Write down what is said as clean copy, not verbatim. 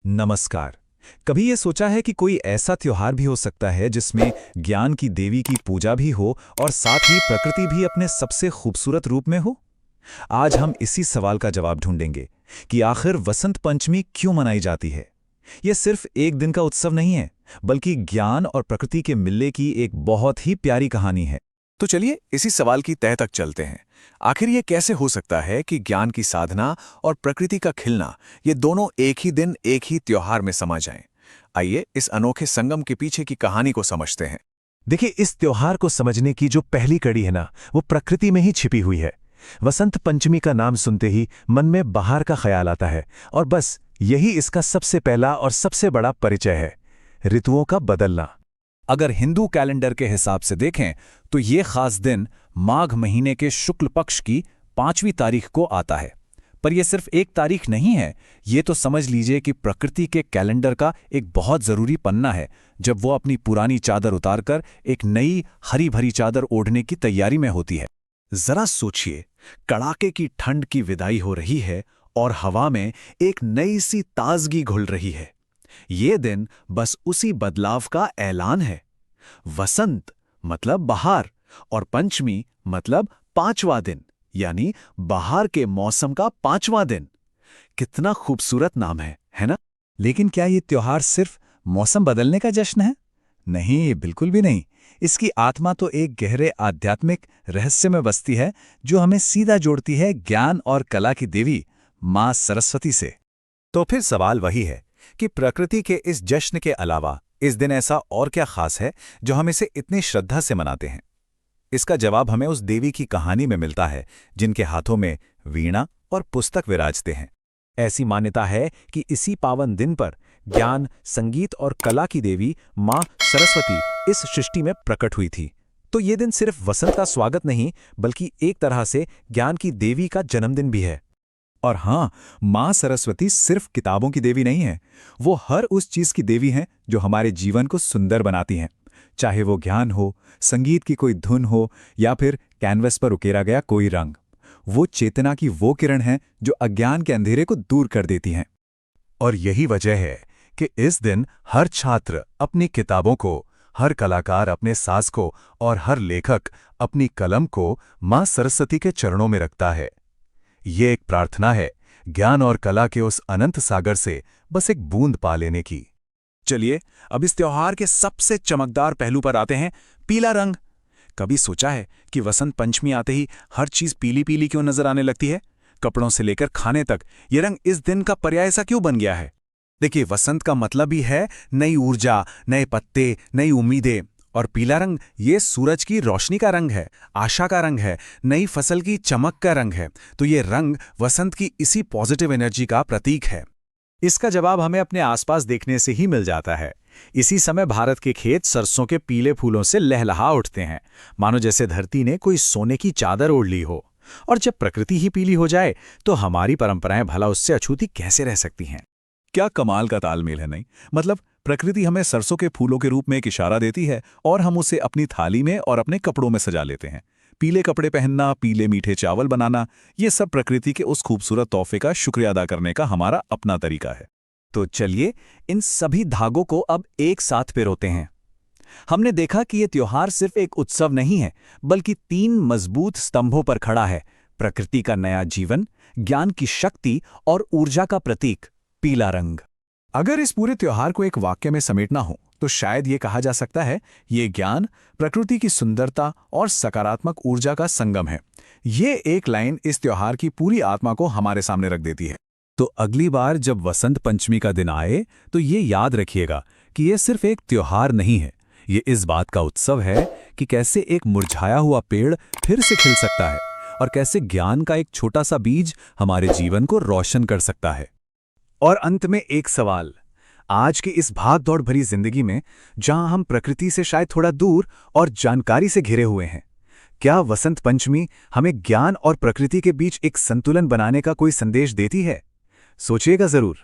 नमस्कार। कभी ये सोचा है कि कोई ऐसा त्योहार भी हो सकता है जिसमें ज्ञान की देवी की पूजा भी हो और साथ ही प्रकृति भी अपने सबसे खूबसूरत रूप में हो? आज हम इसी सवाल का जवाब ढूंढेंगे कि आखिर वसंत पंचमी क्यों मनाई जाती है। यह सिर्फ एक दिन का उत्सव नहीं है, बल्कि ज्ञान और प्रकृति के मिलने की एक बहुत ही प्यारी कहानी है। तो चलिए इसी सवाल की तह तक चलते हैं। आखिर ये कैसे हो सकता है कि ज्ञान की साधना और प्रकृति का खिलना ये दोनों एक ही दिन एक ही त्योहार में समा जाएं? आइए इस अनोखे संगम के पीछे की कहानी को समझते हैं। देखिए, इस त्योहार को समझने की जो पहली कड़ी है ना, वो प्रकृति में ही छिपी हुई है। वसंत पंचमी का नाम सुनते ही मन में बहार का ख्याल आता है, और बस यही इसका सबसे पहला और सबसे बड़ा परिचय है, ऋतुओं का बदलना। अगर हिंदू कैलेंडर के हिसाब से देखें तो ये खास दिन माघ महीने के शुक्ल पक्ष की 5वीं तारीख को आता है। पर यह सिर्फ एक तारीख नहीं है, ये तो समझ लीजिए कि प्रकृति के कैलेंडर का एक बहुत जरूरी पन्ना है, जब वो अपनी पुरानी चादर उतारकर एक नई हरी भरी चादर ओढ़ने की तैयारी में होती है। जरा सोचिए, कड़ाके की ठंड की विदाई हो रही है और हवा में एक नई सी ताजगी घुल रही है। ये दिन बस उसी बदलाव का ऐलान है। वसंत मतलब बहार और पंचमी मतलब 5वां दिन, यानी बहार के मौसम का 5वां दिन। कितना खूबसूरत नाम है ना? लेकिन क्या ये त्योहार सिर्फ मौसम बदलने का जश्न है? नहीं, बिल्कुल भी नहीं। इसकी आत्मा तो एक गहरे आध्यात्मिक रहस्य में बसती है, जो हमें सीधा जोड़ती है ज्ञान और कला की देवी मां सरस्वती से। तो फिर सवाल वही है कि प्रकृति के इस जश्न के अलावा इस दिन ऐसा और क्या खास है जो हम इसे इतनी श्रद्धा से मनाते हैं? इसका जवाब हमें उस देवी की कहानी में मिलता है जिनके हाथों में वीणा और पुस्तक विराजते हैं। ऐसी मान्यता है कि इसी पावन दिन पर ज्ञान, संगीत और कला की देवी मां सरस्वती इस सृष्टि में प्रकट हुई थी। तो ये दिन सिर्फ वसंत का स्वागत नहीं, बल्कि एक तरह से ज्ञान की देवी का जन्मदिन भी है। और हाँ, मां सरस्वती सिर्फ किताबों की देवी नहीं है, वो हर उस चीज की देवी हैं जो हमारे जीवन को सुंदर बनाती हैं। चाहे वो ज्ञान हो, संगीत की कोई धुन हो, या फिर कैनवस पर उकेरा गया कोई रंग। वो चेतना की वो किरण है जो अज्ञान के अंधेरे को दूर कर देती हैं। और यही वजह है कि इस दिन हर छात्र अपनी किताबों को, हर कलाकार अपने साज को और हर लेखक अपनी कलम को मां सरस्वती के चरणों में रखता है। ये एक प्रार्थना है ज्ञान और कला के उस अनंत सागर से बस एक बूंद पा लेने की। चलिए अब इस त्योहार के सबसे चमकदार पहलू पर आते हैं, पीला रंग। कभी सोचा है कि वसंत पंचमी आते ही हर चीज पीली पीली क्यों नजर आने लगती है? कपड़ों से लेकर खाने तक ये रंग इस दिन का पर्याय सा क्यों बन गया है? देखिए, वसंत का मतलब ही है नई ऊर्जा, नए पत्ते, नई उम्मीदें। और पीला रंग ये सूरज की रोशनी का रंग है, आशा का रंग है, नई फसल की चमक का रंग है। तो ये रंग वसंत की इसी पॉजिटिव एनर्जी का प्रतीक है। इसका जवाब हमें अपने आसपास देखने से ही मिल जाता है। इसी समय भारत के खेत सरसों के पीले फूलों से लहलहा उठते हैं, मानो जैसे धरती ने कोई सोने की चादर ओढ़ ली हो। और जब प्रकृति ही पीली हो जाए तो हमारी परंपराएं भला उससे अछूती कैसे रह सकती हैं? क्या कमाल का तालमेल है, नहीं? मतलब प्रकृति हमें सरसों के फूलों के रूप में एक इशारा देती है और हम उसे अपनी थाली में और अपने कपड़ों में सजा लेते हैं। पीले कपड़े पहनना, पीले मीठे चावल बनाना, ये सब प्रकृति के उस खूबसूरत तोहफे का शुक्रिया अदा करने का हमारा अपना तरीका है। तो चलिए इन सभी धागों को अब एक साथ पिरोते हैं। हमने देखा कि ये त्योहार सिर्फ एक उत्सव नहीं है, बल्कि 3 मजबूत स्तंभों पर खड़ा है: प्रकृति का नया जीवन, ज्ञान की शक्ति और ऊर्जा का प्रतीक पीला रंग। अगर इस पूरे त्योहार को एक वाक्य में समेटना हो तो शायद ये कहा जा सकता है, ये ज्ञान, प्रकृति की सुंदरता और सकारात्मक ऊर्जा का संगम है। ये एक लाइन इस त्योहार की पूरी आत्मा को हमारे सामने रख देती है। तो अगली बार जब वसंत पंचमी का दिन आए तो ये याद रखिएगा कि ये सिर्फ एक त्योहार नहीं है, ये इस बात का उत्सव है कि कैसे एक मुरझाया हुआ पेड़ फिर से खिल सकता है और कैसे ज्ञान का एक छोटा सा बीज हमारे जीवन को रोशन कर सकता है। और अंत में एक सवाल, आज की इस भाग दौड़ भरी जिंदगी में जहां हम प्रकृति से शायद थोड़ा दूर और जानकारी से घिरे हुए हैं, क्या वसंत पंचमी हमें ज्ञान और प्रकृति के बीच एक संतुलन बनाने का कोई संदेश देती है? सोचिएगा जरूर।